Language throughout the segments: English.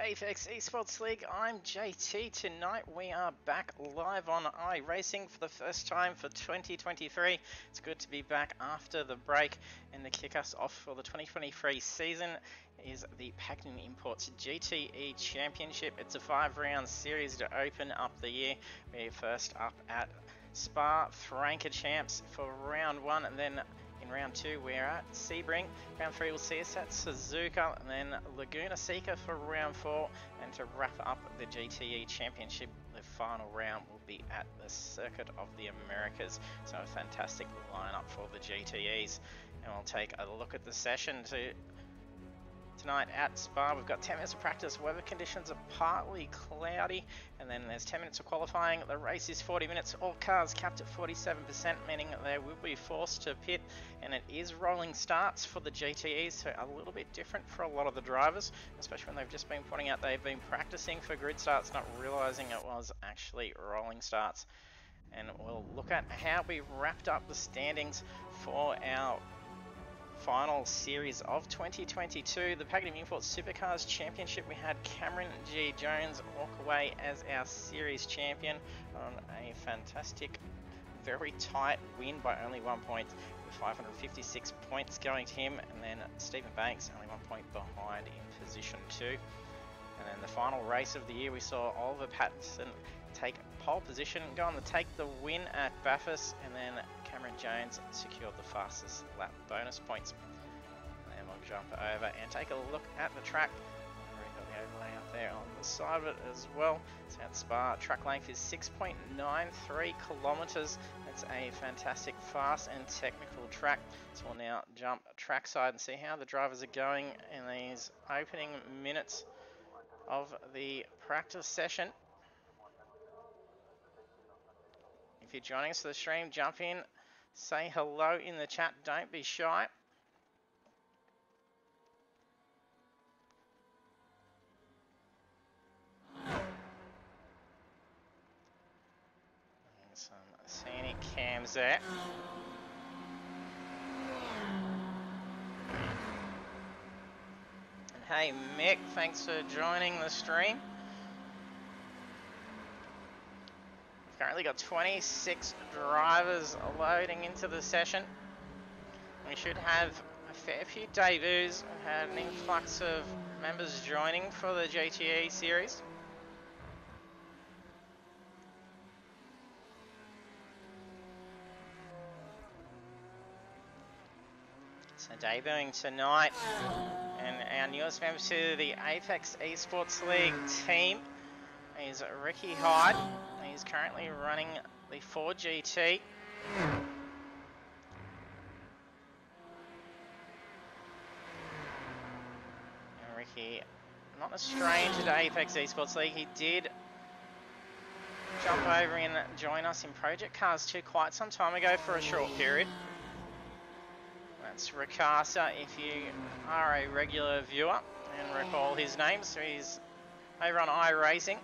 Apex Esports League. I'm JT. Tonight we are back live on iRacing for the first time for 2023. It's good to be back after the break, and to kick us off for the 2023 season is the Pagnian Imports GTE Championship. It's a 5-round series to open up the year. We're first up at Spa-Francorchamps for round 1, and then in round 2 we're at Sebring. Round 3 will see us at Suzuka, and then Laguna Seca for round 4. And to wrap up the GTE Championship, the final round will be at the Circuit of the Americas. So a fantastic lineup for the GTEs. And we'll take a look at the session tonight at Spa. We've got 10 minutes of practice. Weather conditions are partly cloudy, and then there's 10 minutes of qualifying. The race is 40 minutes. All cars capped at 47%, meaning that they will be forced to pit, and it is rolling starts for the GTEs, so a little bit different for a lot of the drivers, especially when they've just been pointing out they've been practicing for grid starts, not realizing it was actually rolling starts. And we'll look at how we wrapped up the standings for our final series of 2022, the Pagnian Imports Supercars Championship. We had Cameron G. Jones walk away as our series champion on a fantastic, very tight win by only 1 point, with 556 points going to him, and then Stephen Banks only 1 point behind in position 2. And then the final race of the year, we saw Oliver Pattinson take pole position, go on to take the win at Bathurst, and then Cameron Jones secured the fastest lap bonus points. And we'll jump over and take a look at the track. We've got the overlay up there on the side of it as well. So at Spa, track length is 6.93 kilometers. It's a fantastic, fast and technical track. So we'll now jump trackside and see how the drivers are going in these opening minutes of the practice session. If you're joining us for the stream, jump in, say hello in the chat, don't be shy. And some scenic cams there. And hey Mick, thanks for joining the stream. Currently got 26 drivers loading into the session. We should have a fair few debuts. We've had an influx of members joining for the GTE series. So debuting tonight, and our newest member to the Apex Esports League team is Ricky Hyde. He's currently running the Ford GT. And Ricky, not a stranger to Apex Esports League. He did jump over and join us in Project Cars 2 quite some time ago for a short period. That's Ricasa, if you are a regular viewer and recall his name. So he's over on iRacing.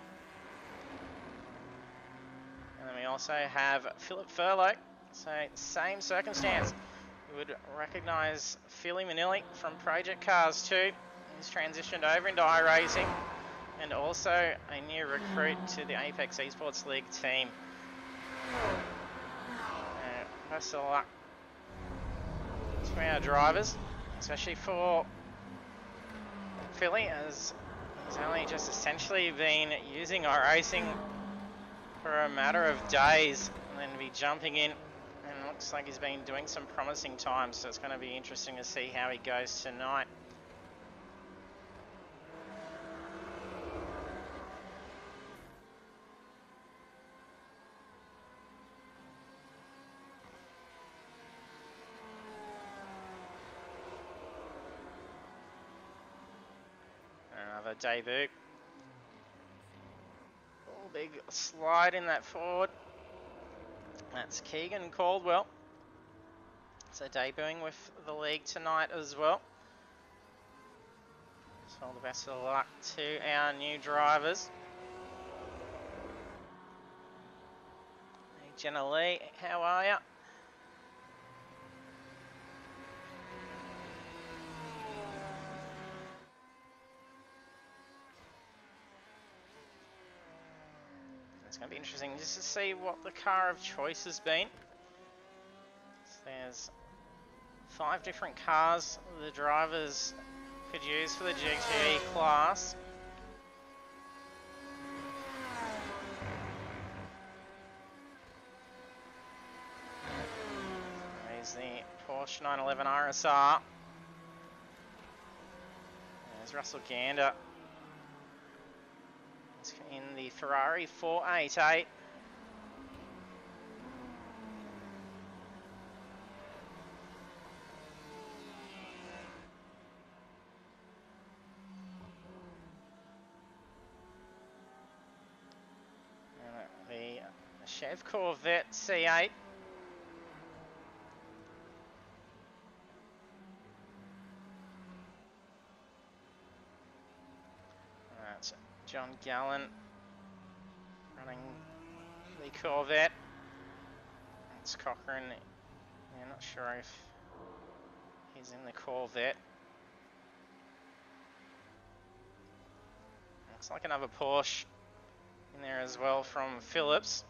And then we also have Philip Furlow, so same circumstance. You would recognise Philly Manilli from Project Cars 2. He's transitioned over into iRacing, and also a new recruit to the Apex Esports League team. Best of luck to our drivers, especially for Philly, as he's only just essentially been using iRacing for a matter of days, and then be jumping in, and it looks like he's been doing some promising times, so it's going to be interesting to see how he goes tonight. Another debut. Big slide in that Ford. That's Keegan Caldwell. So debuting with the league tonight as well. So all the best of luck to our new drivers. Hey Jenna Lee, how are you? It's going to be interesting just to see what the car of choice has been. So there's 5 different cars the drivers could use for the GTE class. There's the Porsche 911 RSR. There's Russell Gander. He's in the Ferrari 488. And the Chev Corvette C8. That's John Gallen running the Corvette. It's Cochran. Yeah, not sure if he's in the Corvette. Looks like another Porsche in there as well from Phillips,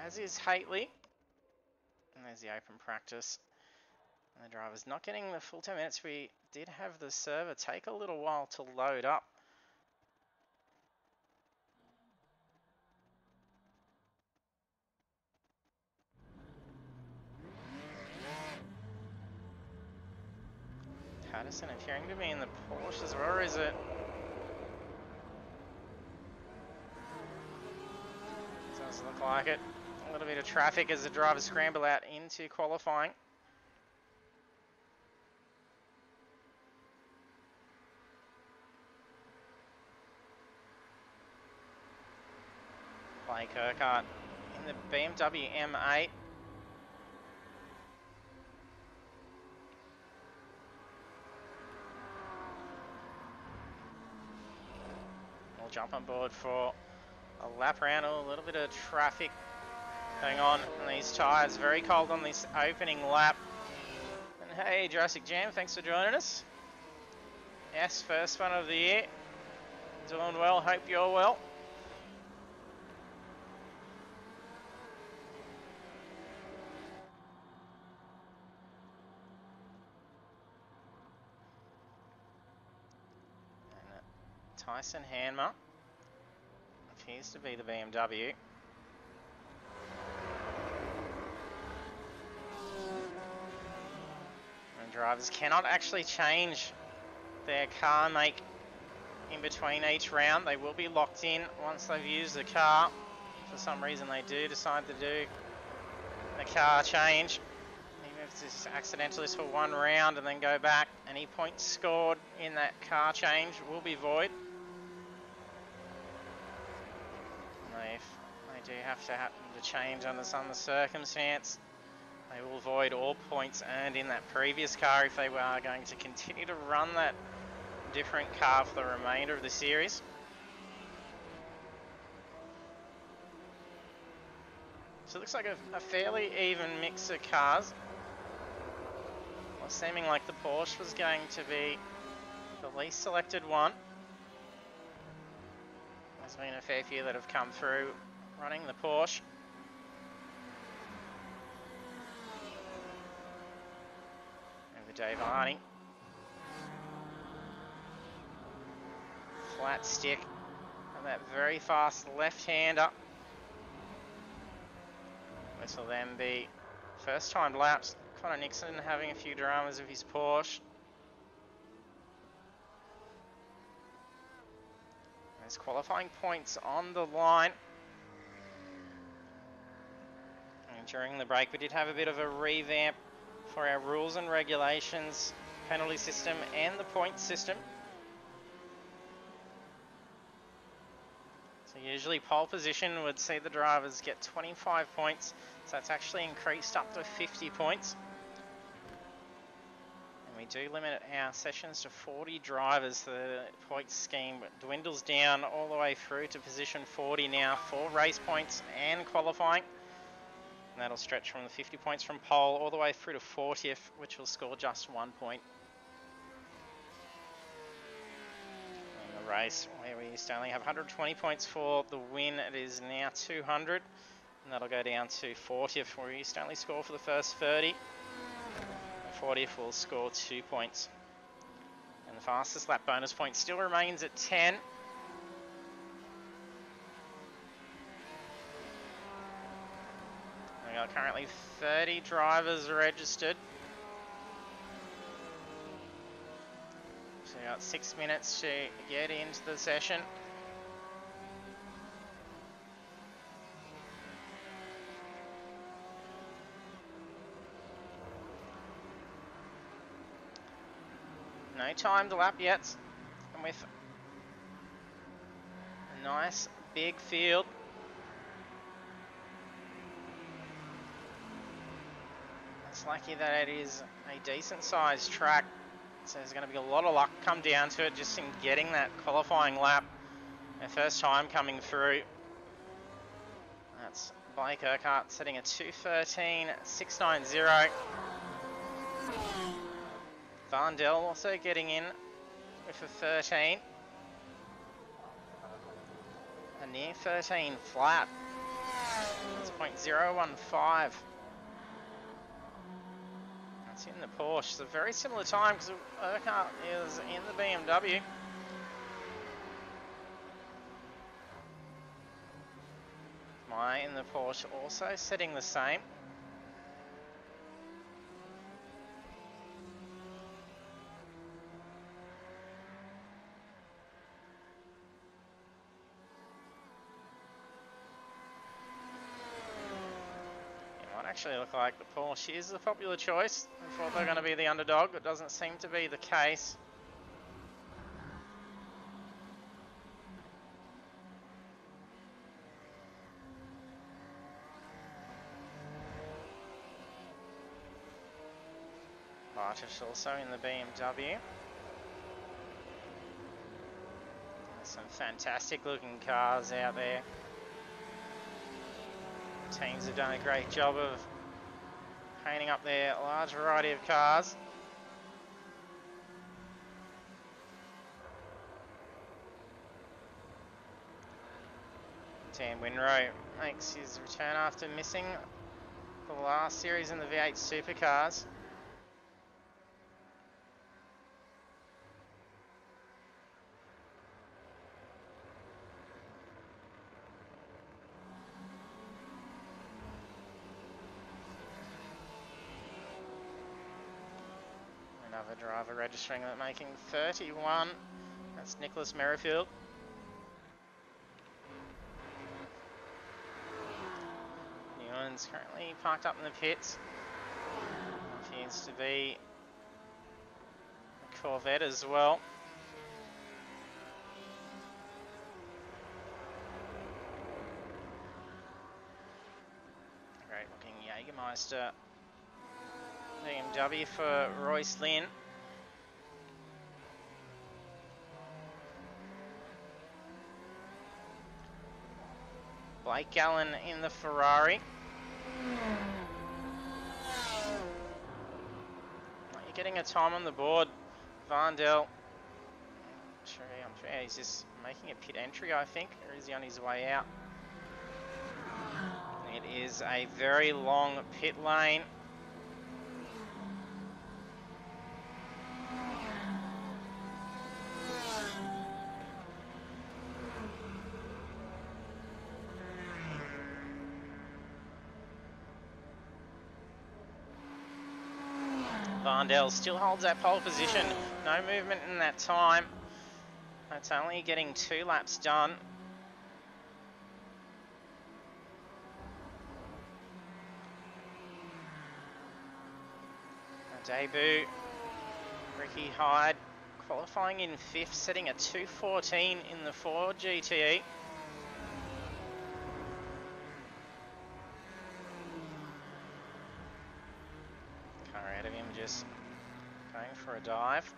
as is Haitley. And there's the open practice. And the driver's not getting the full 10 minutes. We did have the server take a little while to load up. Patterson appearing to be in the Porsche as well, or is it? Does look like it. A little bit of traffic as the drivers scramble out into qualifying. Blake Urquhart in the BMW M8. We'll jump on board for a lap round. A little bit of traffic going on these tyres. Very cold on this opening lap. And hey, Jurassic Jam, thanks for joining us. Yes, first one of the year. Doing well, hope you're well. And Tyson Hanmer appears to be the BMW. And drivers cannot actually change their car make in between each round. They will be locked in once they've used the car. For some reason they do decide to do a car change. Even if it's accidentally for one round and then go back, any points scored in that car change will be void. And if they do have to happen to change under some circumstance, they will void all points earned in that previous car if they are going to continue to run that different car for the remainder of the series. So it looks like a fairly even mix of cars. Well, seeming like the Porsche was going to be the least selected one. There's been a fair few that have come through running the Porsche. Over Dave Arney. Flat stick and that very fast left-hander. This will then be first time laps. Connor Nixon having a few dramas of his Porsche. There's qualifying points on the line. And during the break we did have a bit of a revamp for our rules and regulations, penalty system and the point system. So usually pole position would see the drivers get 25 points, so that's actually increased up to 50 points. And we do limit our sessions to 40 drivers, so the point scheme dwindles down all the way through to position 40 now for race points and qualifying. And that'll stretch from the 50 points from pole all the way through to 40th, which will score just 1 point. race where we used to only have 120 points for the win. It is now 200, and that'll go down to 40th, where we used to only score for the first 30. The 40th will score 2 points. And the fastest lap bonus point still remains at 10. We got currently 30 drivers registered. So we got 6 minutes to get into the session. No timed lap yet, and with a nice big field. It's lucky that it is a decent sized track, so there's going to be a lot of luck come down to it just in getting that qualifying lap. Their first time coming through. That's Blake Urquhart setting a 2:13.690. Varndell also getting in with a 13. A near 13 flat. That's 0.015. That's in the Porsche. It's a very similar time because Urquhart is in the BMW. Mai in the Porsche also setting the same. Actually look like the Porsche is the popular choice. I thought they're going to be the underdog, but doesn't seem to be the case. Bartish also in the BMW. There's some fantastic looking cars out there. Teams have done a great job of painting up their large variety of cars. Dan Winrow makes his return after missing the last series in the V8 Supercars. Another driver registering at making 31. That's Nicholas Merrifield. Newland's currently parked up in the pits. Appears to be a Corvette as well. Great looking Jägermeister BMW for Royce Lynn. Blake Gallen in the Ferrari. You're getting a time on the board. Varndell. I'm sure he's just making a pit entry, I think, or is he on his way out? It is a very long pit lane. Varndell still holds that pole position. No movement in that time. That's only getting 2 laps done. A debut, Ricky Hyde qualifying in 5th, setting a 2:14 in the Ford GTE. Ahead of him just going for a dive.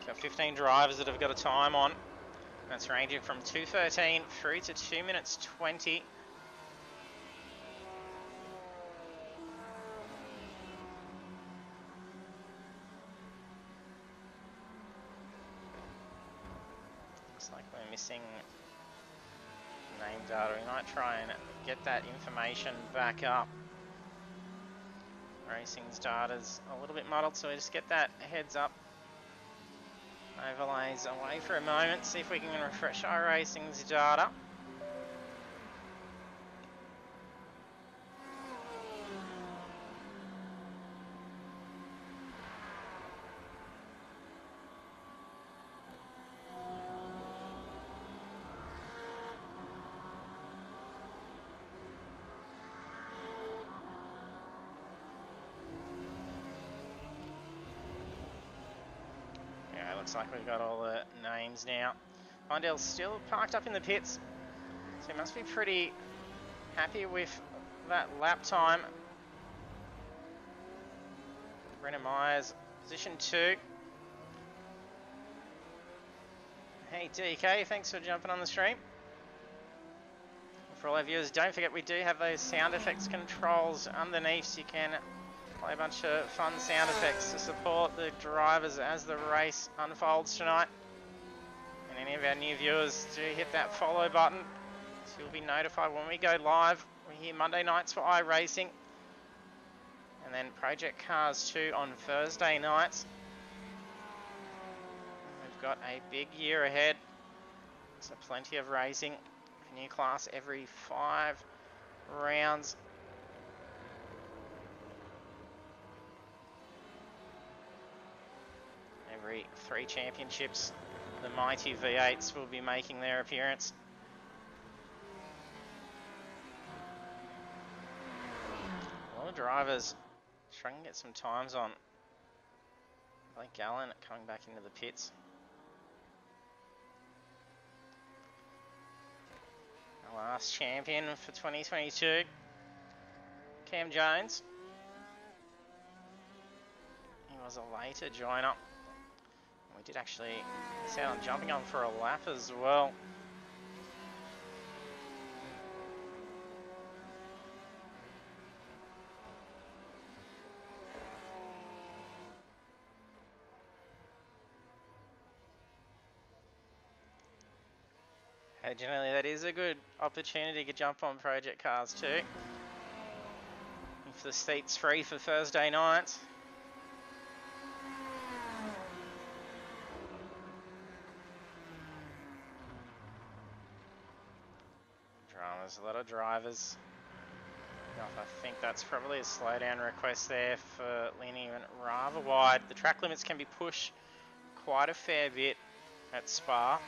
Got 15 drivers that have got a time on. That's ranging from 2:13 through to 2 minutes 20. Looks like we're missing name data. We might try and get that information back up. Racing's data's a little bit muddled, so we just get that heads up. Overlays away for a moment, see if we can refresh iRacing's data. Yeah, looks like we've got all the names now. Mondale's still parked up in the pits, so he must be pretty happy with that lap time. Brennan Myers, position 2. Hey DK, thanks for jumping on the stream. For all our viewers, don't forget we do have those sound effects controls underneath, so you can play a bunch of fun sound effects to support the drivers as the race unfolds tonight. And any of our new viewers, do hit that follow button so you'll be notified when we go live. We're here Monday nights for iRacing, and then Project Cars 2 on Thursday nights. We've got a big year ahead, so plenty of racing. A new class every 5 rounds. Every 3 championships, the mighty V8s will be making their appearance. A lot of drivers trying to get some times on. Blake Gallen coming back into the pits. Our last champion for 2022, Cam Jones. He was a later joiner. We did actually miss out on jumping on for a lap as well. Generally, that is a good opportunity to jump on Project Cars 2. If the seat's free for Thursday nights. Dramas, a lot of drivers. I think that's probably a slowdown request there for leaning even rather wide. The track limits can be pushed quite a fair bit at Spa.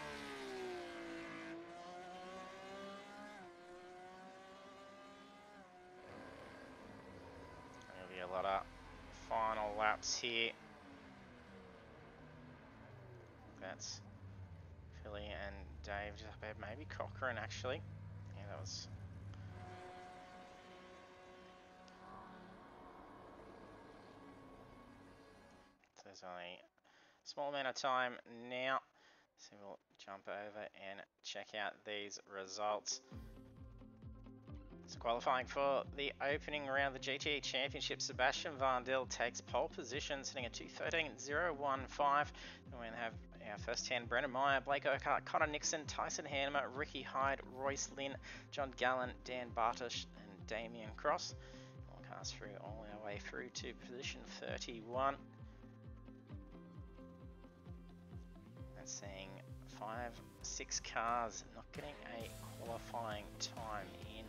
There'll be a lot of final laps here. That's Philly and Dave just up ahead. Maybe Cochrane actually. Yeah, that was. So there's only a small amount of time now. So we'll jump over and check out these results. So qualifying for the opening round of the GTE Championship, Sebastian Vandel takes pole position, sitting at 2:13.015. Then we have our first 10, Brendan Meyer, Blake Urquhart, Connor Nixon, Tyson Hannemer, Ricky Hyde, Royce Lynn, John Gallen, Dan Bartosh and Damien Cross. We'll cast through all our way through to position 31. That's seeing 5-6 cars not getting a qualifying time in.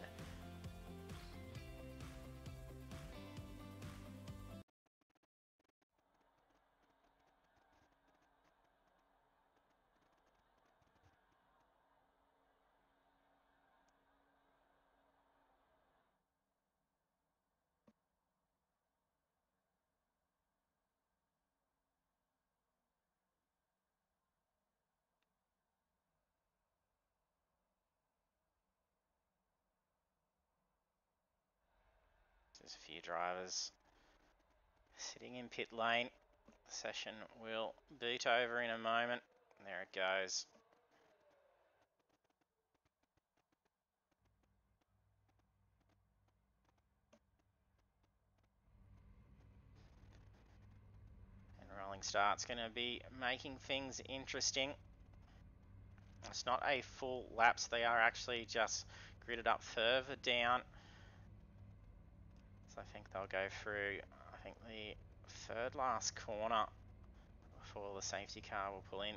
There's a few drivers sitting in pit lane. The session will boot over in a moment. There it goes. And rolling start's going to be making things interesting. It's not a full lap, so they are actually just gridded up further down. So I think they'll go through, I think, the third last corner before the safety car will pull in.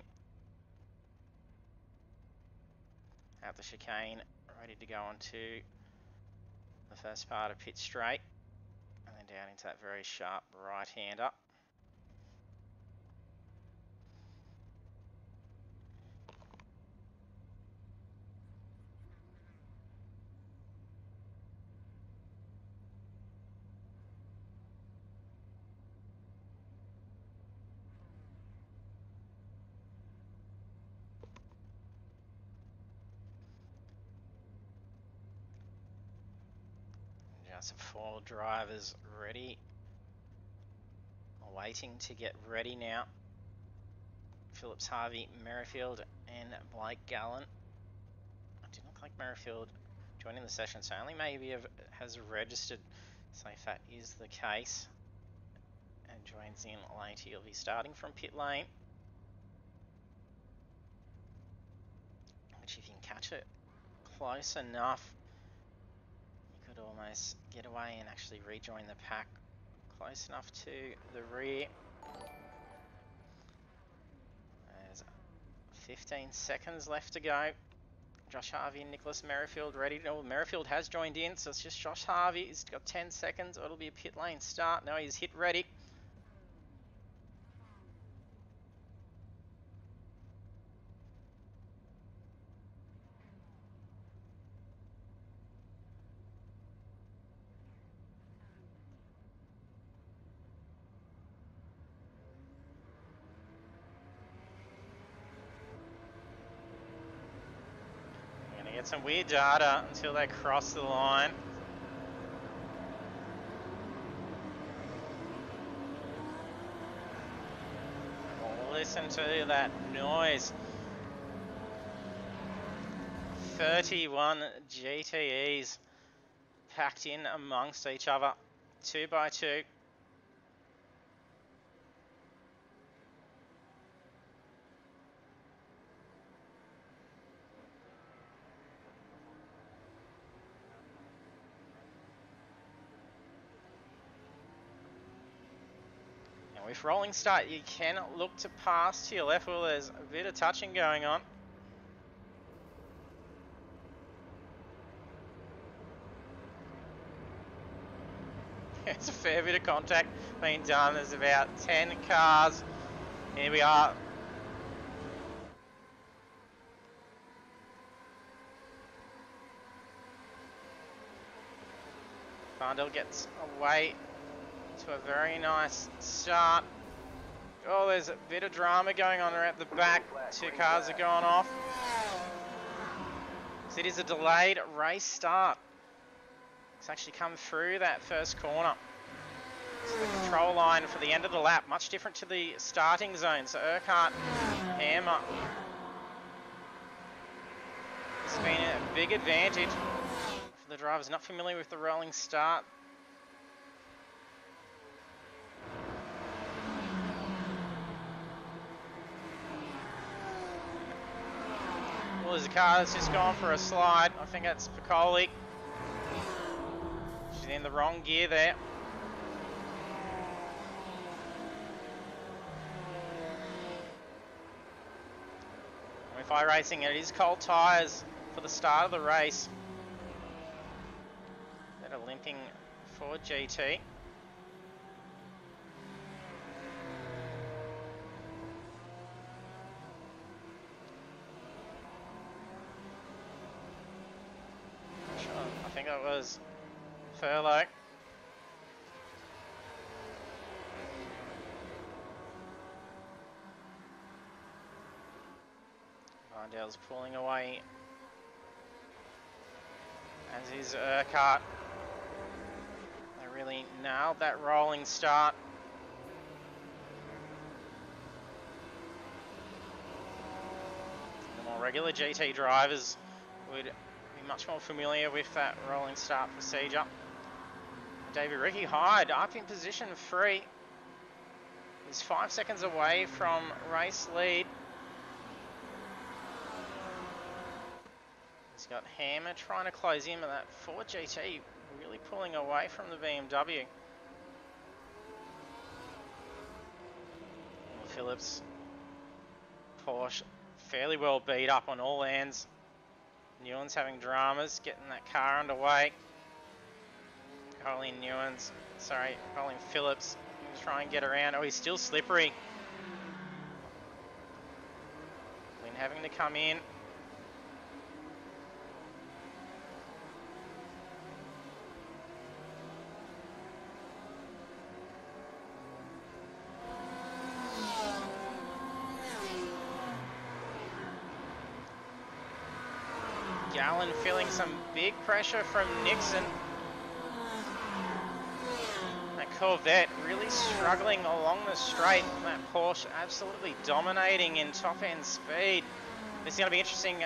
Out the chicane, ready to go onto the first part of pit straight. And then down into that very sharp right-hander. Just 4 drivers ready, waiting to get ready now. Phillips, Harvey, Merrifield and Blake Gallen. It didn't look like Merrifield joining the session, so only maybe has registered. So if that is the case and joins in late, he'll be starting from pit lane. Which if you can catch it close enough, you could almost get away and actually rejoin the pack close enough to the rear. There's 15 seconds left to go. Josh Harvey and Nicholas Merrifield ready to... Oh, Merrifield has joined in, so it's just Josh Harvey. He's got 10 seconds. It'll be a pit lane start. No, he's hit ready. Get some weird data until they cross the line. Listen to that noise. 31 GTEs packed in amongst each other, 2 by 2. With rolling start, you can look to pass to your left. Well, there's a bit of touching going on. It's a fair bit of contact being done. There's about 10 cars. Here we are. Farndell gets away to a very nice start. Oh, there's a bit of drama going on at the back. 2 cars are going off. So it is a delayed race start. It's actually come through that first corner. So the control line for the end of the lap, much different to the starting zone. So Urquhart, Hammer. It's been a big advantage for the drivers not familiar with the rolling start. Well, there's a car that's just gone for a slide. I think that's Piccoli. She's in the wrong gear there. With iRacing, it is cold tyres for the start of the race. That are limping for GT. I think that was Furlow. Varndale's pulling away, as is Urquhart. They really nailed that rolling start. The more regular GT drivers would be much more familiar with that rolling start procedure. David Ricky Hyde up in position 3. He's 5 seconds away from race lead. He's got Hammer trying to close in, but that Ford GT really pulling away from the BMW. Phillips, Porsche, fairly well beat up on all ends. Newlands having dramas, getting that car underway. Colin Phillips, try and get around. Oh, he's still slippery. Lynn having to come in. Gallen feeling some big pressure from Nixon. That Corvette really struggling along the straight. That Porsche absolutely dominating in top end speed. This is going to be interesting.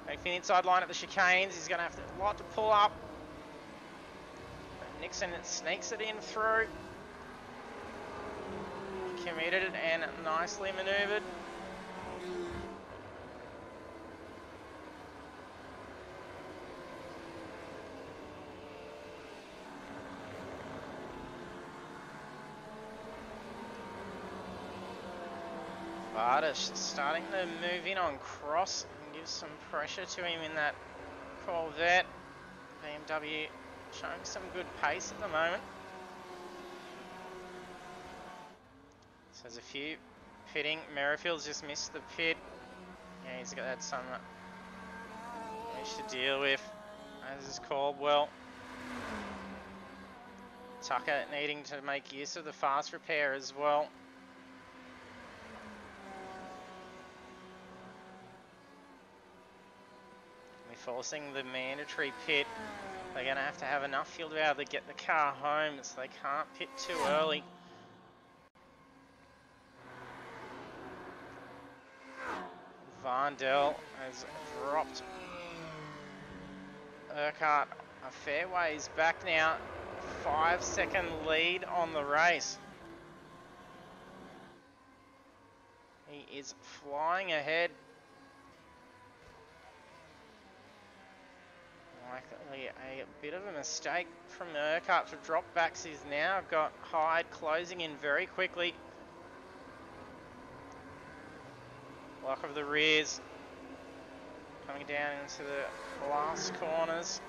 Going for the inside line at the chicanes. He's going to have a lot to pull up. But Nixon sneaks it in through. Committed it and nicely manoeuvred. Bardish starting to move in on Cross and give some pressure to him in that Corvette. BMW showing some good pace at the moment. So there's a few pitting. Merrifield's just missed the pit. Yeah, he's got some to deal with, as is Caldwell. Tucker needing to make use of the fast repair as well. Forcing the mandatory pit. They're going to have enough fuel to be able to get the car home, so they can't pit too early. Varndell has dropped Urquhart a fair ways back now. 5-second lead on the race. He is flying ahead. Likely a bit of a mistake from Urquhart to drop backs. He's now got Hyde closing in very quickly. Lock of the rears. Coming down into the last corners.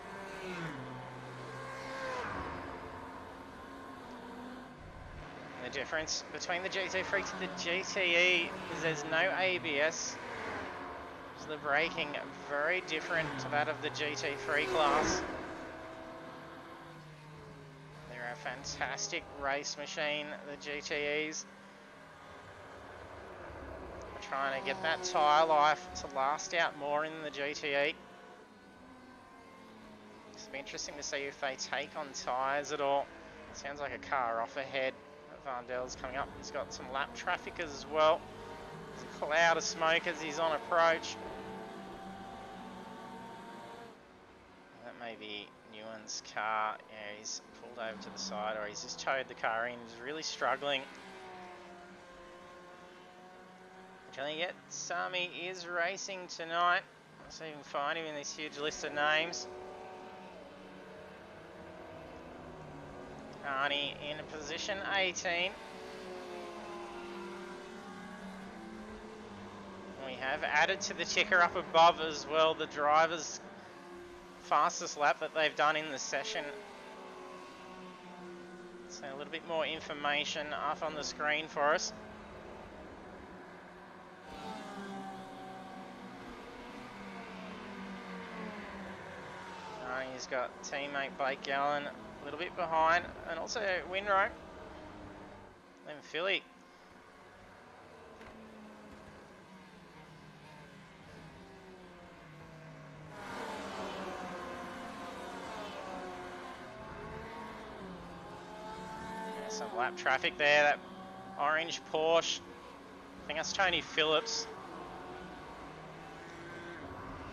The difference between the GT3 to the GTE is there's no ABS. So the braking very different to that of the GT3 class. They're a fantastic race machine, the GTEs. We're trying to get that tyre life to last out more in the GTE. It'll be interesting to see if they take on tyres at all. Sounds like a car off ahead. Varndell's coming up. He's got some lap traffic as well. There's a cloud of smoke as he's on approach. That may be Newen's car. Yeah, he's pulled over to the side, or he's just towed the car in. He's really struggling. Actually, yet Sami is racing tonight. Let's see if we can find him in this huge list of names. Carney in position 18. We have added to the ticker up above as well the driver's fastest lap that they've done in the session. So a little bit more information up on the screen for us. He's got teammate Blake Gallen a little bit behind, and also Winrow, then Philly. Yeah, some lap traffic there, that orange Porsche. I think that's Tony Phillips.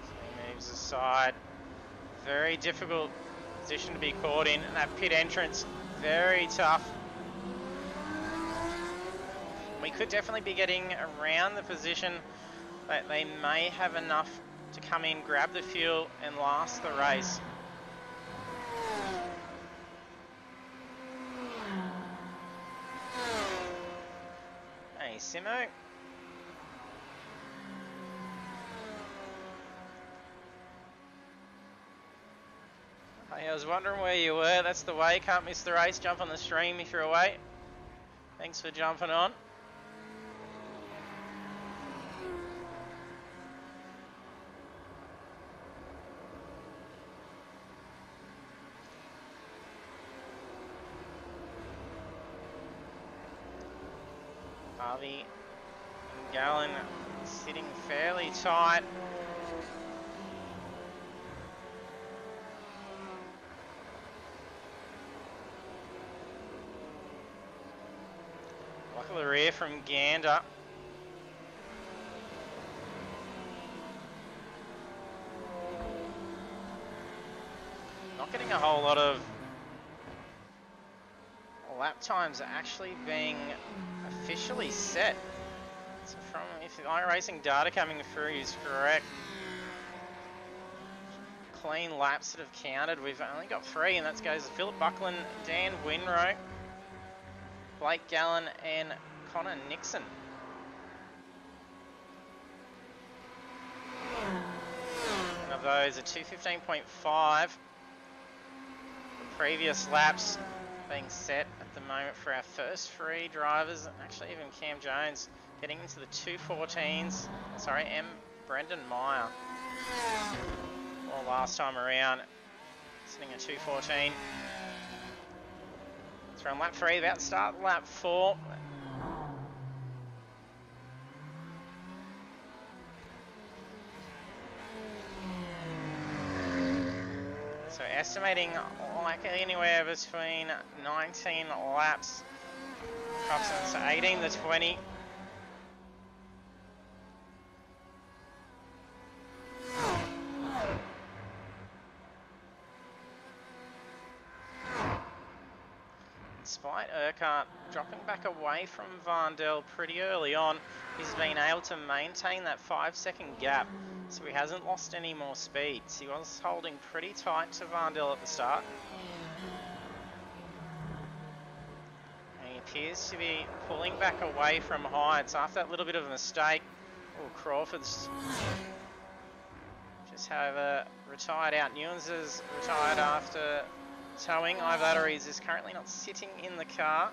So he moves aside. Very difficult position to be caught in, and that pit entrance, very tough. We could definitely be getting around the position, but they may have enough to come in, grab the fuel, and last the race. Hey, Simo. Hey, I was wondering where you were. That's the way. Can't miss the race. Jump on the stream if you're away. Thanks for jumping on. Harvey and Gallen sitting fairly tight. Look at the rear from Gander. Not getting a whole lot of lap times actually being officially set. So from, if the iRacing data coming through is correct, clean laps that have counted, we've only got 3, and that goes to Philip Buckland, Dan Winrow, Blake Gallen and Connor Nixon. And of those, a 2:15.5. The previous laps being set at the moment for our first 3 drivers, actually even Cam Jones getting into the 2:14s. Sorry, Brendan Meyer. Well, last time around, sitting at 2:14. So on lap 3, about to start lap 4. So estimating like anywhere between 19 laps, approximately, so 18 to 20. Despite Urquhart dropping back away from Varndell pretty early on, he's been able to maintain that 5-second gap, so he hasn't lost any more speeds. He was holding pretty tight to Varndell at the start. And he appears to be pulling back away from Hydes after that little bit of a mistake. Oh, Crawford's just however retired out. Newlands is retired after towing. iBatteries is currently not sitting in the car.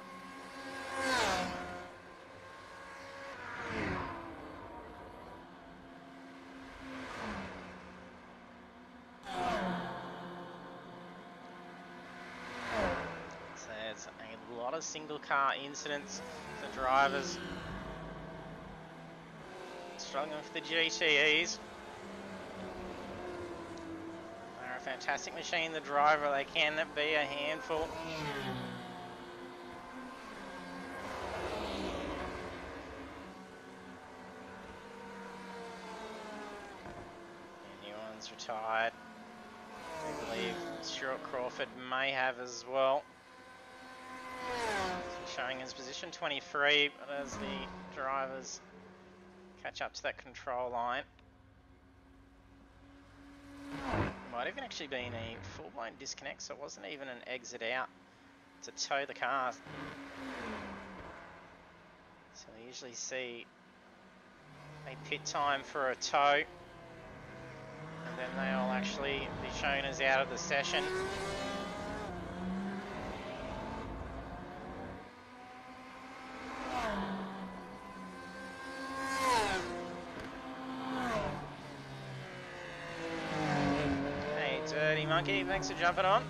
So there's a lot of single car incidents. The drivers struggling with the GTEs. Fantastic machine, the driver, they can be a handful. And Newlands retired. I believe Stuart Crawford may have as well. Showing his position 23, but as the drivers catch up to that control line. Might even actually been a full-blown disconnect, so it wasn't even an exit out to tow the car. So we usually see a pit time for a tow, and then they'll actually be shown as out of the session. Monkey, thanks for jumping on.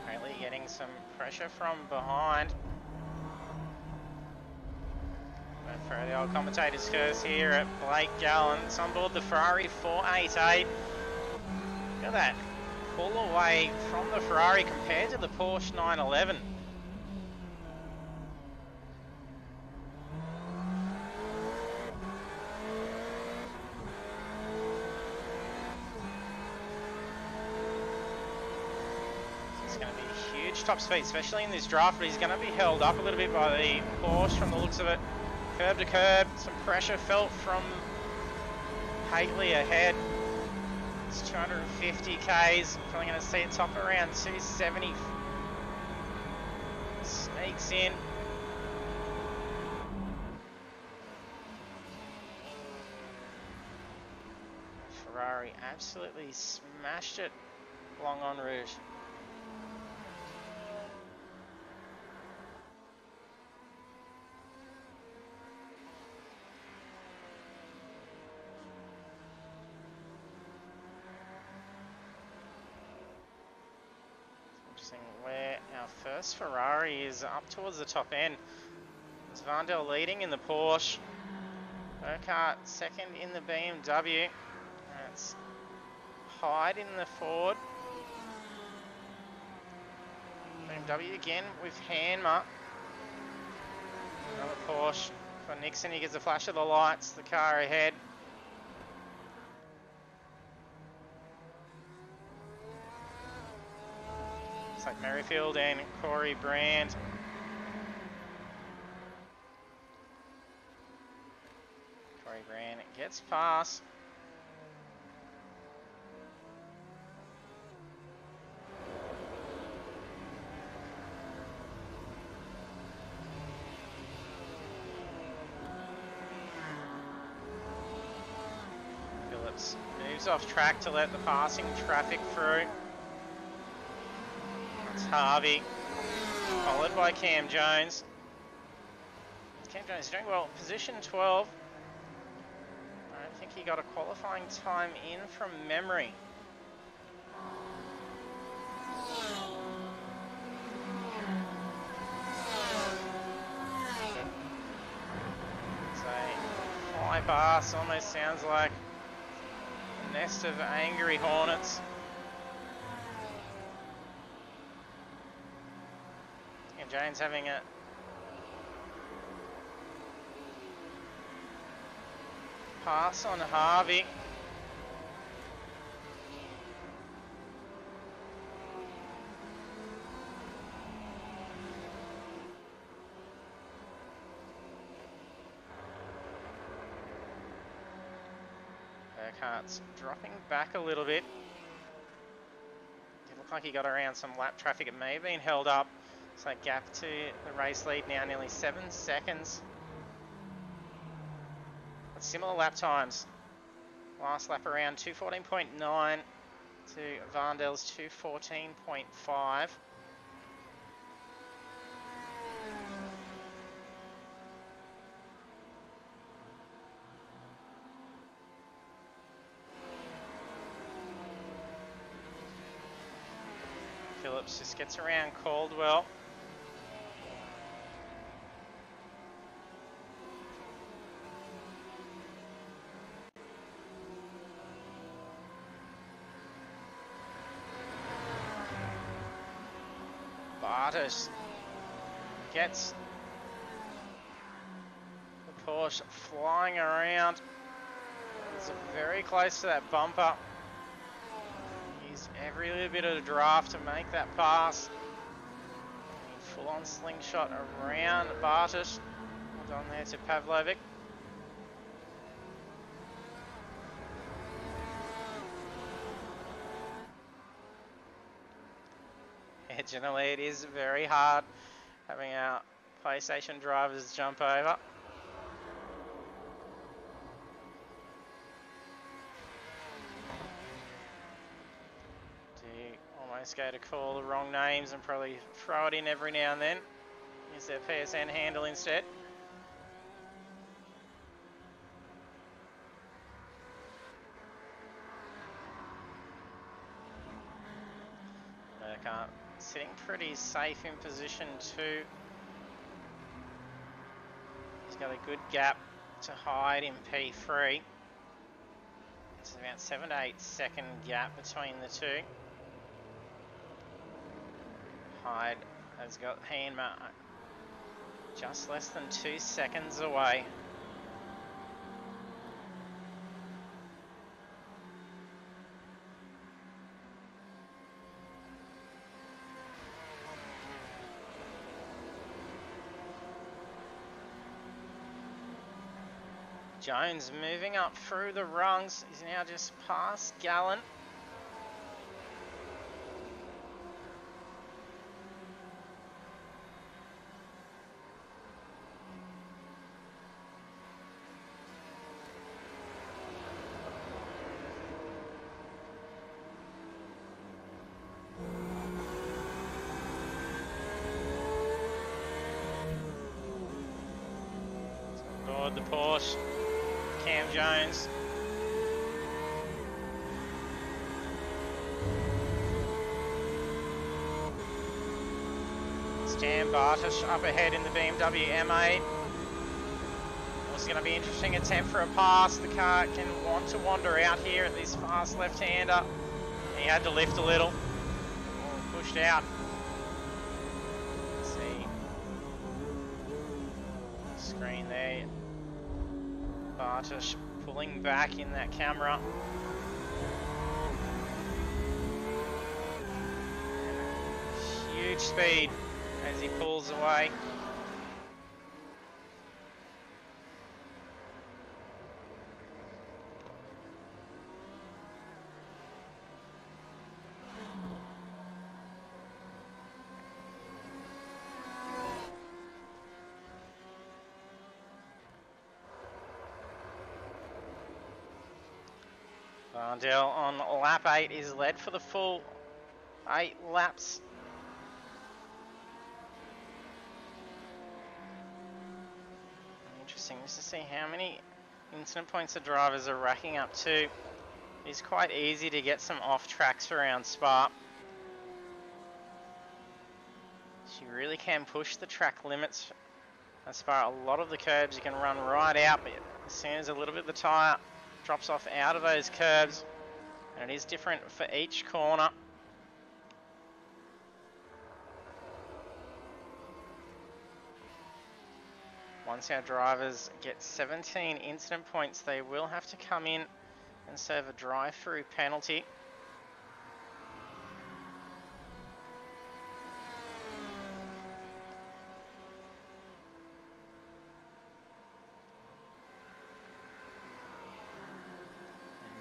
Apparently getting some pressure from behind. For the old commentator's curse here at Blake Gallen. It's on board the Ferrari 488. Look at that pull away from the Ferrari compared to the Porsche 911. huge top speed, especially in this draft, but he's going to be held up a little bit by the Porsche from the looks of it. Curb to curb, some pressure felt from Haley ahead. It's 250 Ks, probably going to see it top around 270. Sneaks in. Ferrari absolutely smashed it along en route. Interesting where our first Ferrari is up towards the top end. It's Vandel leading in the Porsche. Burkhardt second in the BMW. That's Hyde in the Ford. BMW again with Hanmer. Another Porsche for Nixon. He gets a flash of the lights. The car ahead. It's like Merrifield and Corey Brand. Corey Brand gets past. Phillips moves off track to let the passing traffic through. That's Harvey, followed by Cam Jones. Cam Jones doing well, position 12. I don't think he got a qualifying time in from memory. It's a fly pass, almost sounds like a nest of angry hornets. And James having a pass on Harvey. Burkhardt's dropping back a little bit. It looked like he got around some lap traffic. It may have been held up. So gap to the race lead now, nearly 7 seconds. But similar lap times. Last lap around 2:14.9 to Vandel's 2:14.5. Phillips just gets around Caldwell. Bartis gets the Porsche flying around. It's very close to that bumper. Used every little bit of the draft to make that pass. Full on slingshot around Bartis. Well done there to Pavlovic. Generally, it is very hard having our PlayStation drivers jump over. Do almost go to call the wrong names and probably throw it in every now and then. Use their PSN handle instead. Burkhardt sitting pretty safe in position 2. He's got a good gap to Hyde in P3. It's about 7 to 8 second gap between the two. Hyde has got Hanmer just less than 2 seconds away. Jones moving up through the rungs. He's now just past Gallen. Aboard the Porsche, Cam Jones. Stan Bartosz up ahead in the BMW M8. It's going to be an interesting attempt for a pass. The car can want to wander out here at this fast left-hander. He had to lift a little. Oh, pushed out. Let's see. Screen there. Bartosz pulling back in that camera. Huge speed as he pulls away. Varndell on lap 8 is led for the full 8 laps. Interesting just to see how many incident points the drivers are racking up to. It's quite easy to get some off tracks around Spa. You really can push the track limits as far a lot of the curbs you can run right out, but as soon as a little bit of the tyre drops off out of those curbs, and it is different for each corner. Once our drivers get 17 incident points, they will have to come in and serve a drive-through penalty.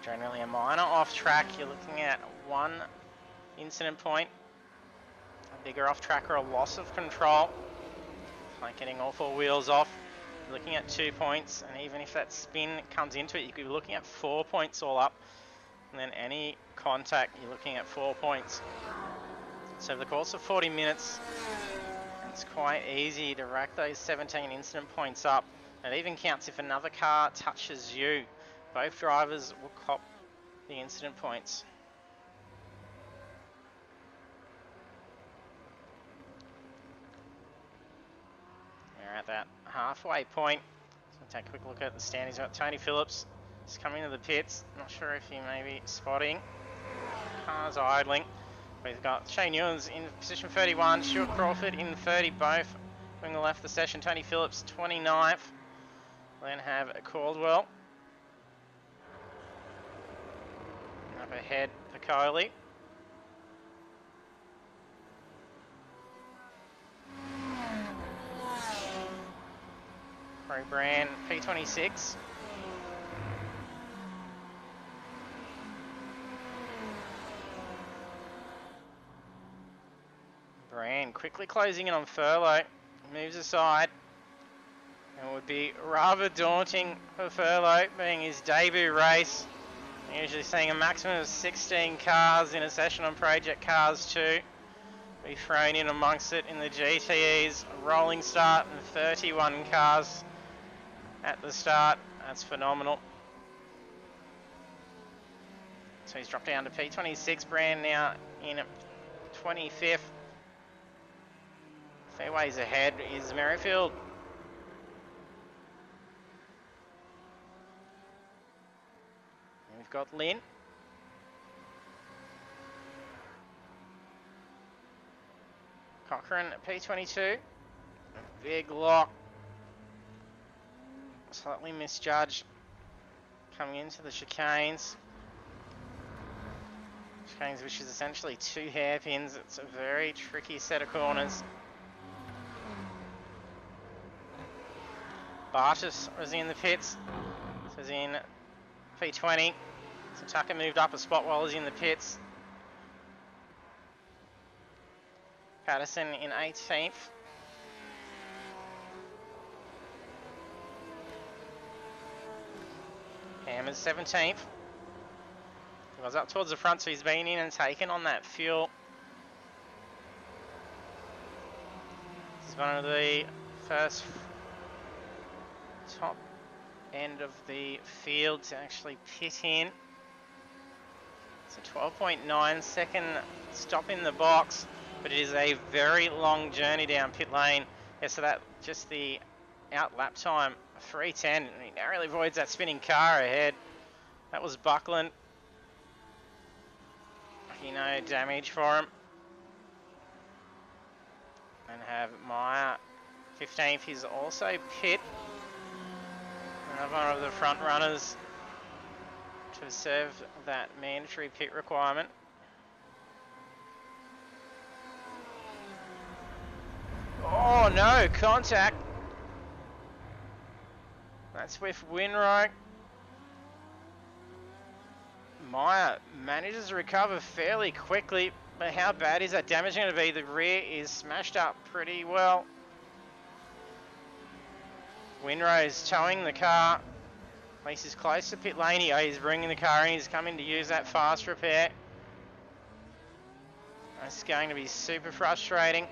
Generally a minor off track, you're looking at 1 incident point. A bigger off track or a loss of control, like getting all 4 wheels off, you're looking at 2 points, and even if that spin comes into it, you could be looking at 4 points all up, and then any contact, you're looking at 4 points. So over the course of 40 minutes, it's quite easy to rack those 17 incident points up. It even counts if another car touches you. Both drivers will cop the incident points. We're at that halfway point. So take a quick look at the standings. We've got Tony Phillips is coming to the pits. Not sure if he may be spotting. Cars idling. We've got Shane Ewens in position 31, Stuart Crawford in 30, both going left the session. Tony Phillips 29th. We'll then have Caldwell. Up ahead, Piccoli. Corey Brand, P26. Brand quickly closing in on Furlow. Moves aside. And it would be rather daunting for Furlow, being his debut race. Usually seeing a maximum of 16 cars in a session on Project Cars 2 be thrown in amongst it in the GTE's rolling start, and 31 cars at the start. That's phenomenal. So he's dropped down to P26. Brand now in 25th. Fairways ahead is Merrifield. We've got Lynn. Cochrane at P22. Big lock. Slightly misjudged coming into the chicanes. Chicanes, which is essentially 2 hairpins. It's a very tricky set of corners. Bartosz was in the pits. was in P20. So Tucker moved up a spot while he was in the pits. Patterson in 18th. Hammers 17th. He was up towards the front, so he's been in and taken on that fuel. This is one of the first top end of the field to actually pit in. It's a 12.9 second stop in the box, but it is a very long journey down pit lane. Yeah, so that just the out lap time, 3:10. He narrowly avoids that spinning car ahead. That was Buckland. No damage for him. And have Meyer 15th. He's also pit. Another one of the front runners to serve that mandatory pit requirement. Oh no, contact. That's with Winrow. Meyer manages to recover fairly quickly, but how bad is that damage going to be? The rear is smashed up pretty well. Winrow's towing the car. At least he's close to pit lane. He's bringing the car in. He's coming to use that fast repair. That's going to be super frustrating.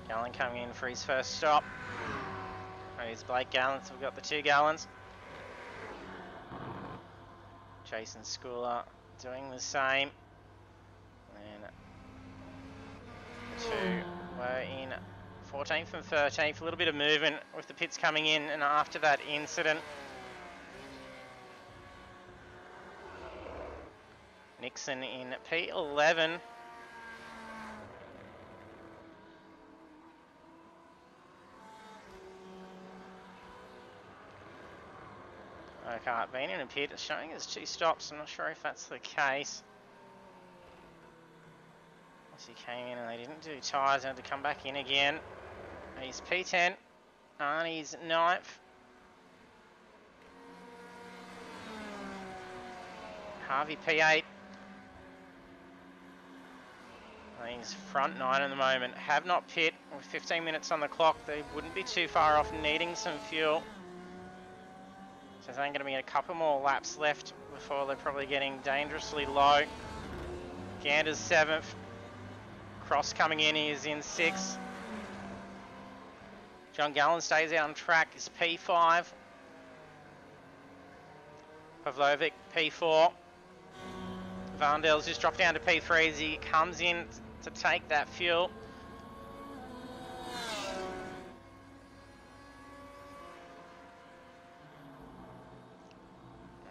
Gallen coming in for his first stop. Here's Blake Gallen, so we've got the 2 Gallons. Jason Schooler doing the same. And the 2 were in 14th and 13th. A little bit of movement with the pits coming in and after that incident. Nixon in P11. Okay, been in a pit, it's showing us 2 stops. I'm not sure if that's the case. Unless he came in and they didn't do tyres, had to come back in again. He's P10, Arnie's 9th. Harvey P8. He's front 9 at the moment. Have not pit with 15 minutes on the clock. They wouldn't be too far off needing some fuel. So there's only going to be a couple more laps left before they're probably getting dangerously low. Gander's 7th. Cross coming in, he is in 6th. John Gallen stays out on track, is P5. Pavlovic, P4. Vandel's just dropped down to P3 as he comes in to take that fuel.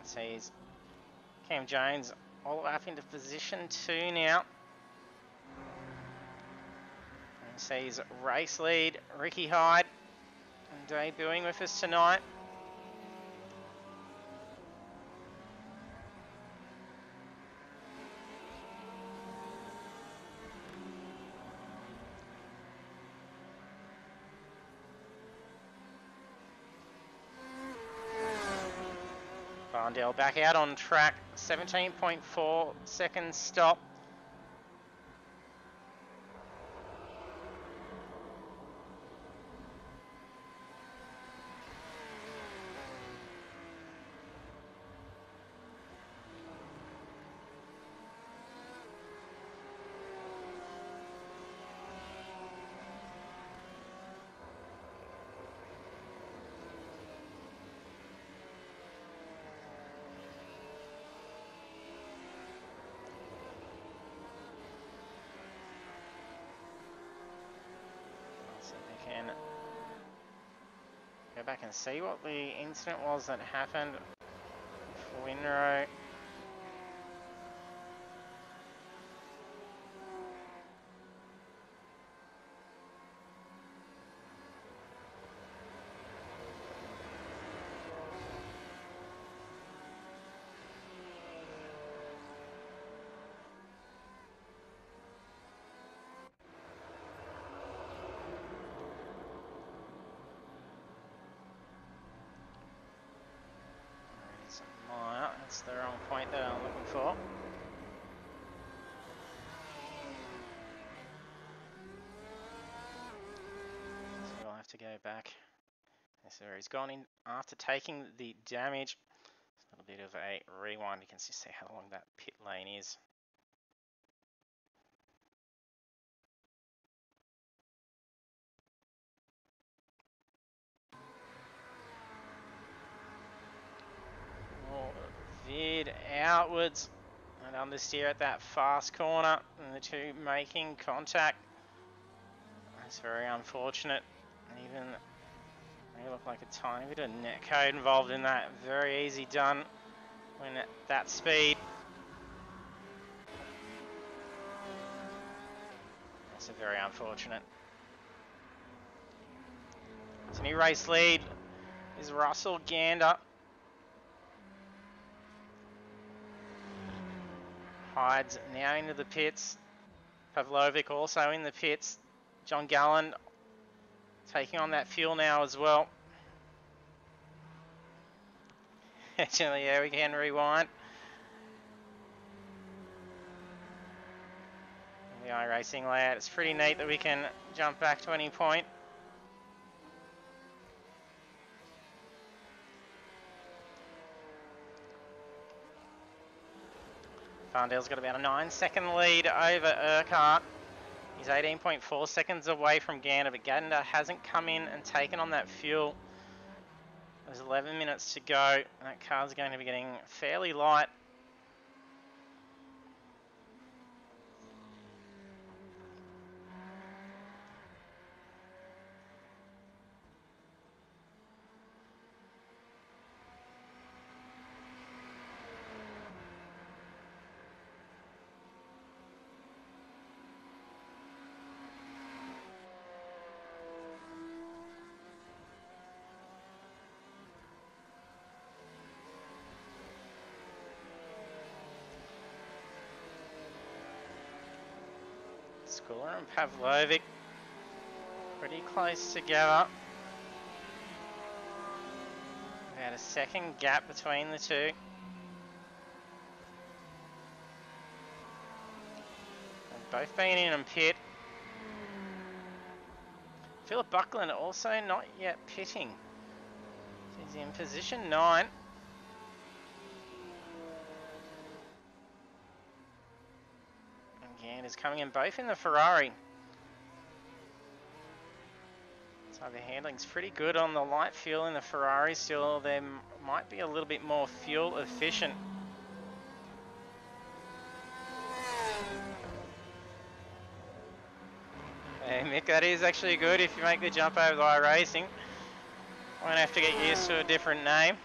Sees Cam Jones all the way up into position 2 now. And sees race lead Ricky Hyde debuting with us tonight. Barndale back out on track, 17.4 seconds stop. Go back and see what the incident was that happened for Winrow. That's the wrong point that I'm looking for. So we'll have to go back. So he's gone in after taking the damage. A little bit of a rewind. You can see how long that pit lane is. Veered outwards and understeer at that fast corner, and the two making contact. That's very unfortunate. Even they look like a tiny bit of netcode involved in that. Very easy done when at that speed. That's a very unfortunate. So new race lead is Russell Gander. Hides now into the pits. Pavlovic also in the pits. John Gallen taking on that fuel now as well. Actually, yeah, we can rewind. The iRacing layout, it's pretty neat that we can jump back to any point. Farndale's got about a 9-second lead over Urquhart. He's 18.4 seconds away from Gander, but Gander hasn't come in and taken on that fuel. There's 11 minutes to go, and that car's going to be getting fairly light. Schooler and Pavlovic pretty close together. About a second gap between the two. They've both been in and pit. Philip Buckland also not yet pitting. He's in position 9. Gander's coming in both in the Ferrari. So the handling's pretty good on the light fuel in the Ferrari still. They might be a little bit more fuel efficient. Hey Mick, that is actually good if you make the jump over the iRacing. Won't have to get used to a different name.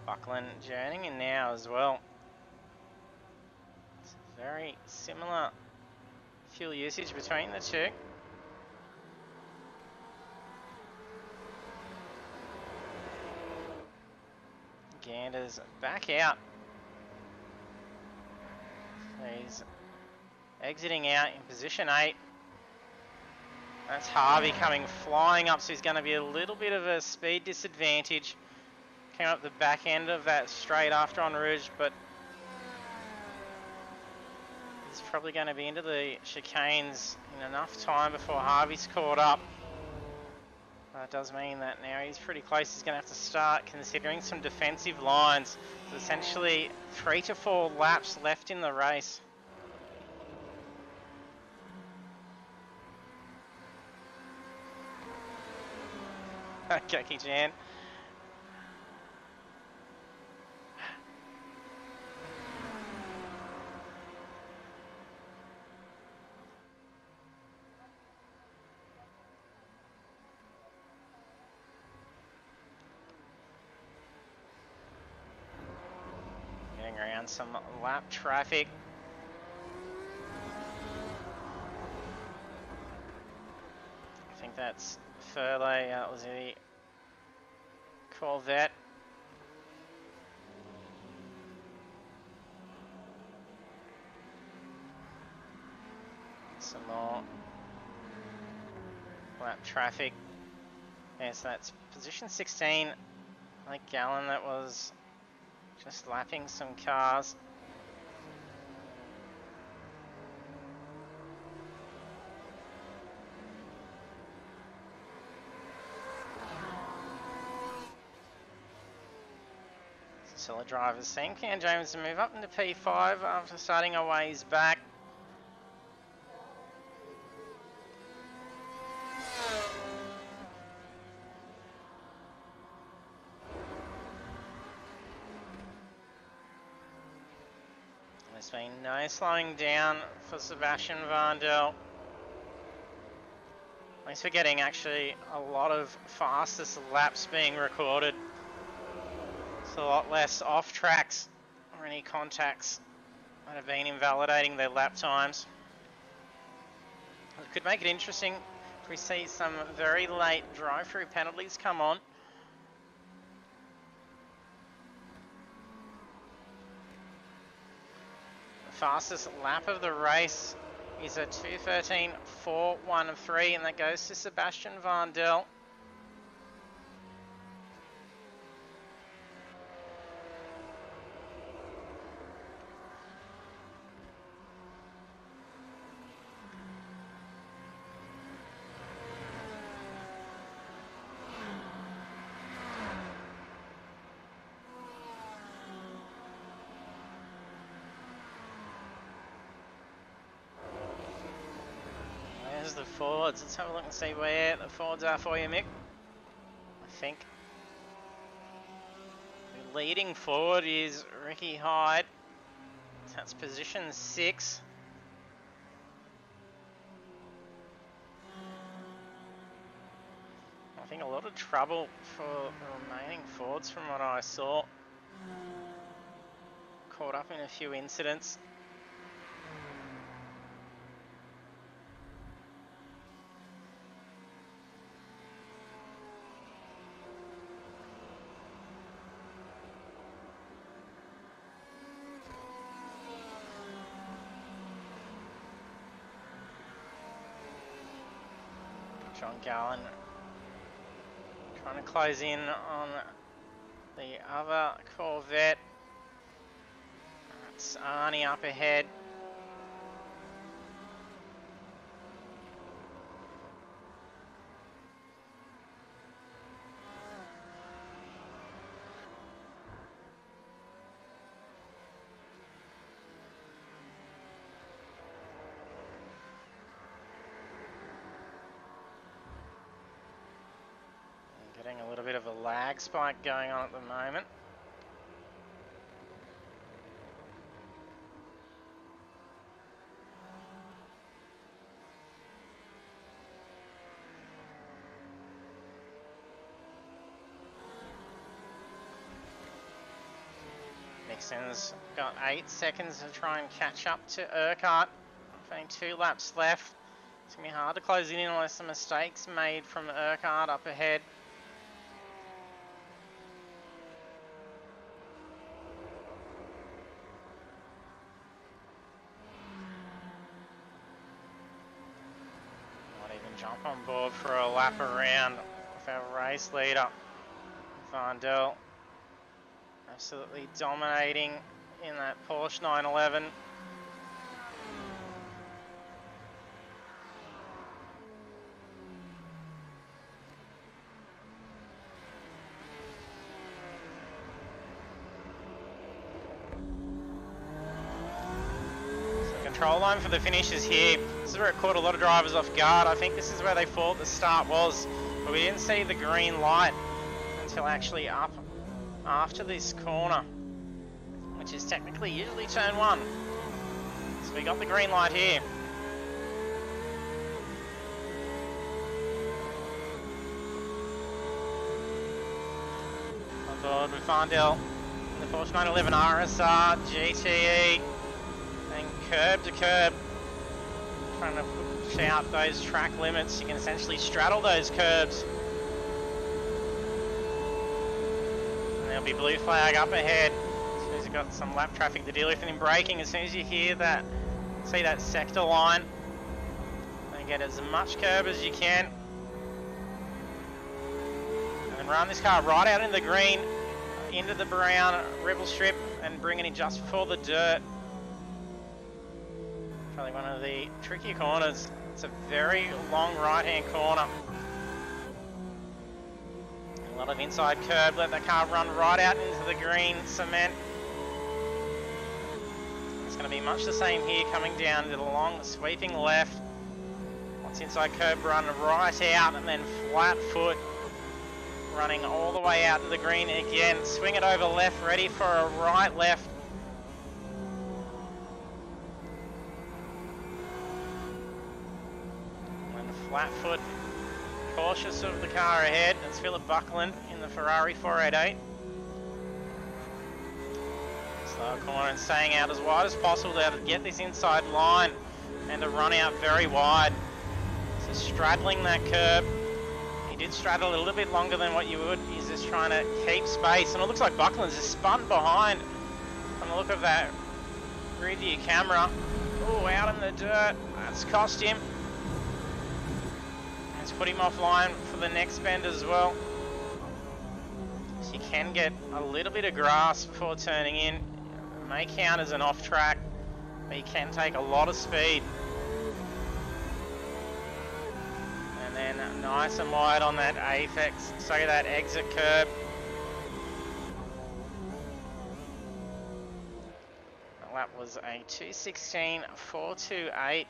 Buckland journeying in now as well. It's very similar fuel usage between the two. Gander's back out. He's exiting out in position 8. That's Harvey coming flying up, so he's going to be a little bit of a speed disadvantage. Came up the back end of that straight after en rouge, but he's probably going to be into the chicanes in enough time before Harvey's caught up. That does mean that now he's pretty close. He's going to have to start considering some defensive lines. So essentially 3 to 4 laps left in the race. Jackie Chan. Getting around some lap traffic. that's Furlow, that was the Corvette. Some more lap traffic. Yeah, so that's position 16. I think Gallon that was just lapping some cars. Solid drivers seeing Cam James move up into P5 after starting a ways back. There's been no slowing down for Sebastian Vandel. At least we're getting actually a lot of fastest laps being recorded. It's a lot less off tracks or any contacts that have been invalidating their lap times. It could make it interesting if we see some very late drive-through penalties come on. The fastest lap of the race is a 2:13.413, and that goes to Sebastian Vandel. The Fords. Let's have a look and see where the Fords are for you, Mick. I think the leading Ford is Ricky Hyde. That's position 6. I think a lot of trouble for the remaining Fords from what I saw. Caught up in a few incidents. John Gallen trying to close in on the other Corvette. That's Arnie up ahead. Getting a little bit of a lag spike going on at the moment. Nixon's got 8 seconds to try and catch up to Urquhart. Only 2 laps left. It's going to be hard to close in unless some mistakes made from Urquhart up ahead. Jump on board for a lap around with our race leader, Vandel. Absolutely dominating in that Porsche 911. Control line for the finishers here. This is where it caught a lot of drivers off guard. I think this is where they thought the start was, but we didn't see the green light until actually up after this corner, which is technically usually turn 1. So we got the green light here. On board with Vandel in the Porsche 911 RSR GTE. Curb to curb, trying to watch out those track limits. You can essentially straddle those curbs. And there'll be blue flag up ahead. As soon as you've got some lap traffic to deal with, and in braking, as soon as you hear that, see that sector line, and get as much curb as you can. And run this car right out in the green, into the brown rebel strip, and bring it in just before the dirt. Probably one of the trickier corners. It's a very long right-hand corner. A lot of inside curb. Let the car run right out into the green cement. It's going to be much the same here, coming down to the long sweeping left. Once inside curb, run right out, and then flat foot, running all the way out to the green again. Swing it over left, ready for a right left. Flat foot, cautious of the car ahead. It's Philip Buckland in the Ferrari 488. Slow corner and staying out as wide as possible to get this inside line and to run out very wide. So straddling that curb. He did straddle a little bit longer than what you would. He's just trying to keep space, and it looks like Buckland's just spun behind from the look of that rear view camera. Oh, out in the dirt. That's cost him. It's put him offline for the next bend as well. So you can get a little bit of grass before turning in. It may count as an off track, but you can take a lot of speed. And then nice and wide on that apex, so that exit curb. That lap was a 2:16.428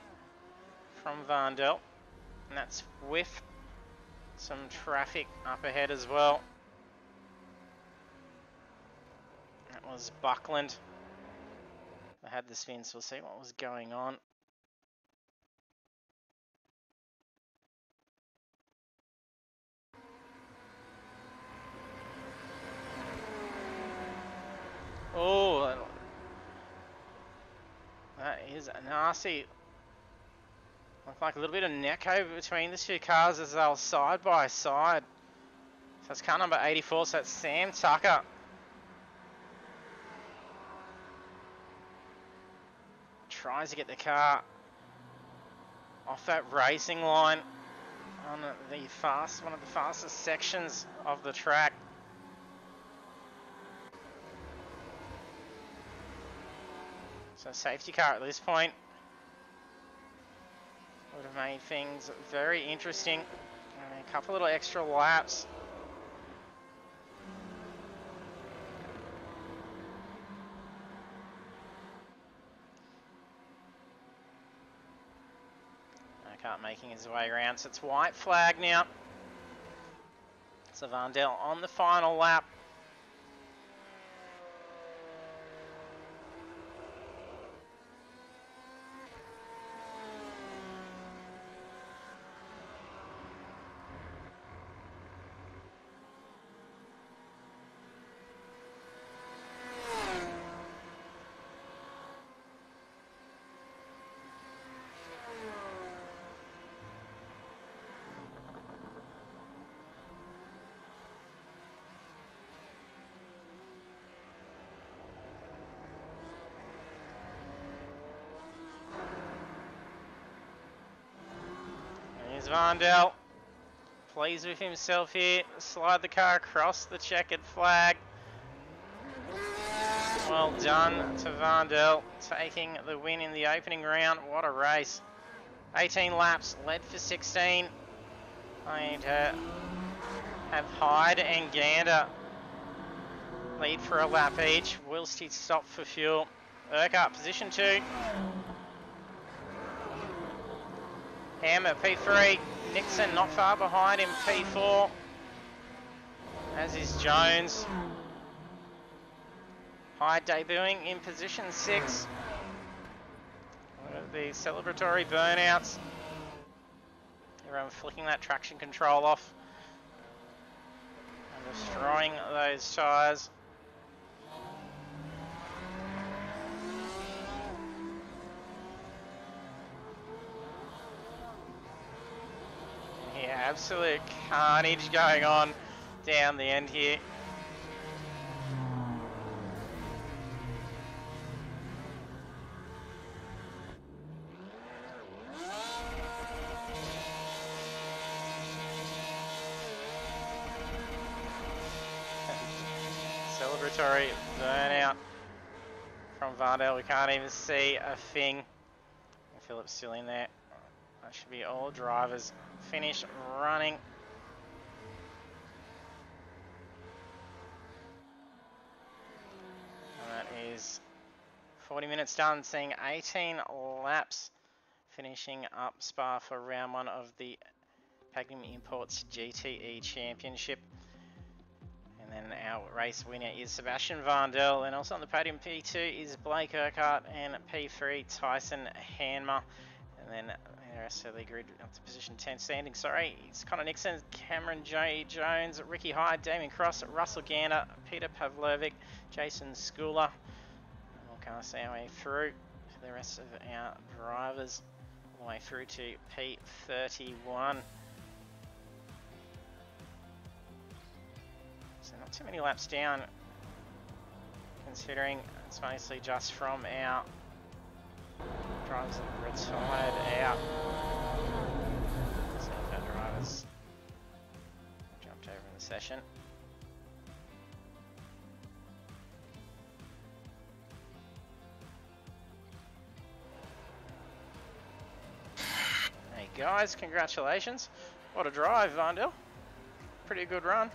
from Vandel. And that's with some traffic up ahead as well. That was Buckland. I had the spin, so we'll see what was going on. Oh, that is nasty. Looked like a little bit of neck over between the two cars as they were side by side. So that's car number 84, so that's Sam Tucker. Tries to get the car off that racing line on one of the fastest sections of the track. So safety car at this point would have made things very interesting. And a couple little extra laps. Car making his way around, so it's white flag now. So Vandel on the final lap. Vandel, pleased with himself here. Slide the car across the checkered flag. Well done to Vandel, taking the win in the opening round. What a race. 18 laps, led for 16. Going to have Hyde and Gander lead for a lap each, whilst he stopped for fuel. Urquhart, position 2. Hammer, P3. Nixon not far behind him, P4. As is Jones. Hyde debuting in position 6. The celebratory burnouts. Everyone flicking that traction control off. And destroying those tyres. absolute carnage going on down the end here. Celebratory burnout from Vardell. We can't even see a thing. Philip's still in there. That should be all drivers finish running. And that is 40 minutes done, seeing 18 laps, finishing up Spa for round 1 of the Pagnian Imports GTE Championship. And then our race winner is Sebastian Vardell, and also on the podium P2 is Blake Urquhart, and P3 Tyson Hanmer. And then the rest of the grid up to position 10 standing. Sorry, it's Connor Nixon, Cameron J. Jones, Ricky Hyde, Damien Cross, Russell Gander, Peter Pavlovic, Jason Schooler. And we'll cast our way through to the rest of our drivers, all the way through to P31. So not too many laps down, considering it's mostly just from our drivers that retired out. Some of our drivers jumped over in the session. Hey guys, congratulations. What a drive, Vardell. Pretty good run.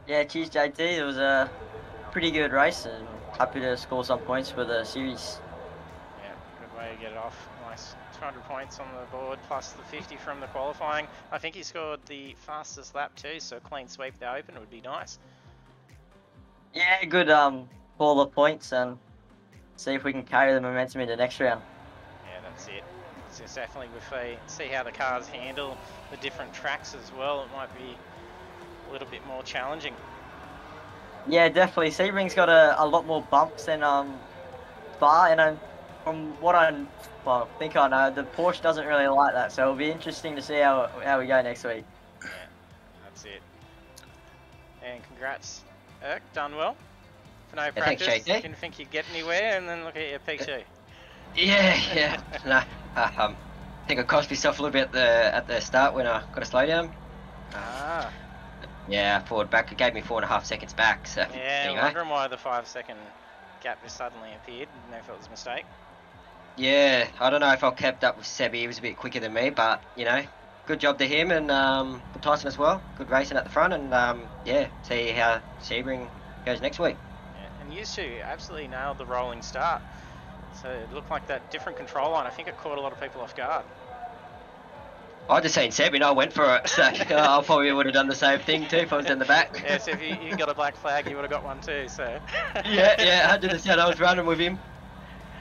Yeah, cheers JT, it was a pretty good race and happy to score some points for the series. Yeah, good way to get it off. Nice 200 points on the board plus the 50 from the qualifying. I think he scored the fastest lap too, so a clean sweep the open would be nice. Yeah, good haul of points and see if we can carry the momentum into next round. Yeah, that's it. It's definitely if they see how the cars handle the different tracks as well, it might be a little bit more challenging. Yeah, definitely. Sebring's got a lot more bumps than Spa, and from what I think I know, the Porsche doesn't really like that. So it'll be interesting to see how we go next week. Yeah, that's it. And congrats, Erk, done well. For no practice, thanks, JT. Didn't think you'd get anywhere, and then look at your P2. Yeah. No, I think I cost myself a little bit at the start when I got a slowdown. Ah. Yeah, forward back. It gave me 4.5 seconds back. So Yeah, anyway. wondering why the 5-second gap just suddenly appeared. Didn't know if it was a mistake. Yeah, I don't know if I kept up with Sebi. He was a bit quicker than me, but you know, good job to him and Tyson as well. Good racing at the front, and yeah, see how Sebring goes next week. Yeah, and used to absolutely nailed the rolling start. So it looked like that different control line. I think it caught a lot of people off guard. I just seen Seb and I went for it, so I probably would have done the same thing too if I was in the back. Yeah, so if you got a black flag, you would have got one too, so. yeah, 100%. I was running with him.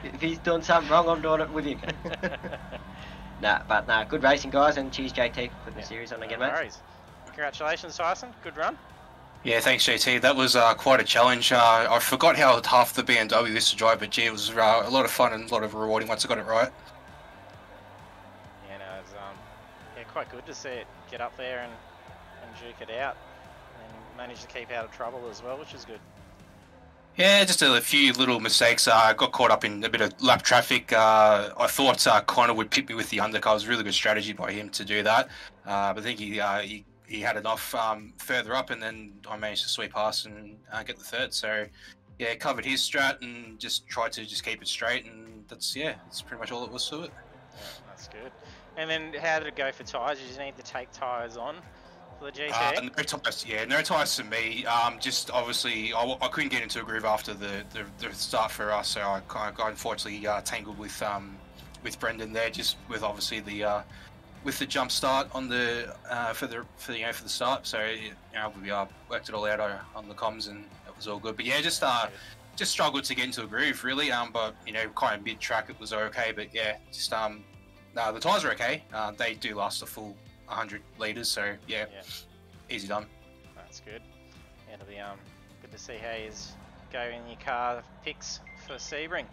If he's doing something wrong, I'm doing it with him. Nah, good racing, guys, and cheers, JT, for the series on again, mate. Worries. Congratulations, Tyson. Good run. Yeah, thanks, JT. That was quite a challenge. I forgot how tough the BMW used to drive, but gee, it was a lot of fun and a lot of rewarding once I got it right. Yeah, no, it was quite good to see it get up there and duke it out, and manage to keep out of trouble as well, which is good. Yeah, just a few little mistakes. I got caught up in a bit of lap traffic. I thought Connor would pit me with the undercut. It was a really good strategy by him to do that. But I think he had enough further up, and then I managed to sweep past and get the third. So, yeah, covered his strat and just tried to just keep it straight, and that's pretty much all it was to it. Yeah, that's good. And then how did it go for tyres? Did you need to take tyres on for the GT? No tyres for me. Just obviously, I couldn't get into a groove after the start for us, so I got unfortunately tangled with Brendan there, just with obviously the with the jump start on the for the start. So we worked it all out on the comms, and it was all good. But yeah, just struggled to get into a groove really. But kind of mid track it was okay. But yeah, just no, the tyres are okay. They do last a full 100 litres, so yeah, easy done. That's good. Yeah, it'll be good to see how you go in your car picks for Sebring.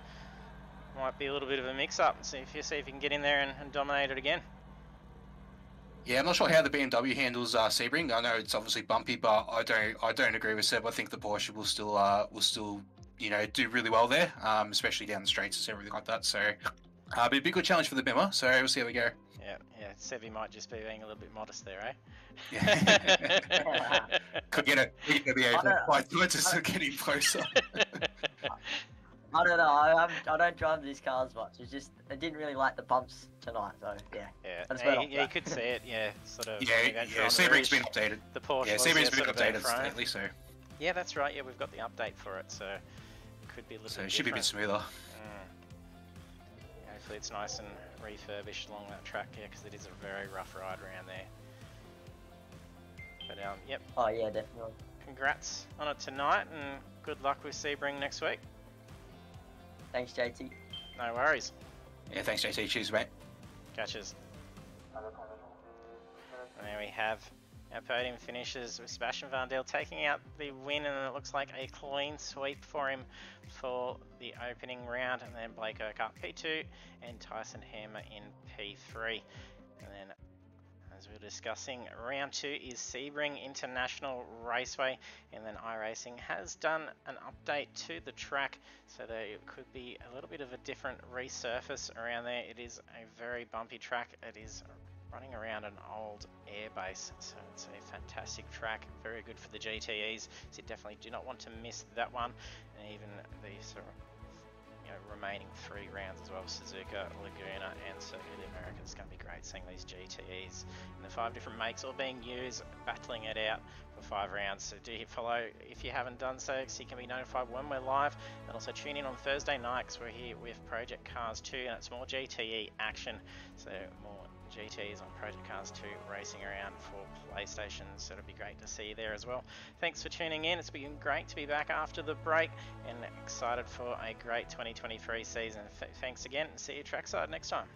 Might be a little bit of a mix-up. See if you can get in there and dominate it again. Yeah, I'm not sure how the BMW handles Sebring. I know it's obviously bumpy, but I don't agree with Seb. I think the Porsche will still do really well there, especially down the straights and everything like that. So it'll be a big good challenge for the Bimmer. So we'll see how we go. Yeah, Sevi might just be being a little bit modest there, eh? Yeah. Could get it. Just getting closer. I don't know. I don't drive these cars much. I didn't really like the bumps tonight, so yeah. Yeah, you could see it. Yeah, sort of. Yeah. Sebring's been updated. The Porsche. Yeah, Sebring's been updated lately, so. Yeah, that's right. Yeah, we've got the update for it, so it could be a little. So bit it should be a bit smoother. Hopefully, it's nice and refurbished along that track, yeah, because it is a very rough ride around there. But yep. Oh yeah, definitely. Congrats on it tonight, and good luck with Sebring next week. Thanks, JT. No worries. Yeah, thanks, JT. Cheers, mate. Catches. And there we have our podium finishes with Sebastian Vandeel taking out the win, and it looks like a clean sweep for him for the opening round. And then Blake Urquhart P2 and Tyson Hammer in P3. And then, as we were discussing, round 2 is Sebring International Raceway, and then iRacing has done an update to the track, so there could be a little bit of a different resurface around there. It is a very bumpy track. It is running around an old airbase, so it's a fantastic track, very good for the GTEs, so you definitely do not want to miss that one, and even the sort of remaining 3 rounds as well, Suzuka, Laguna and Circuit of the Americas. It's going to be great seeing these GTEs and the 5 different makes all being used, battling it out for 5 rounds. So do hit follow if you haven't done so, so you can be notified when we're live, and also tune in on Thursday night because we're here with Project Cars 2 and it's more GTE action, so more GTs on Project Cars 2 racing around for PlayStation, so it'll be great to see you there as well. Thanks for tuning in. It's been great to be back after the break and excited for a great 2023 season. Thanks again, and see you trackside next time.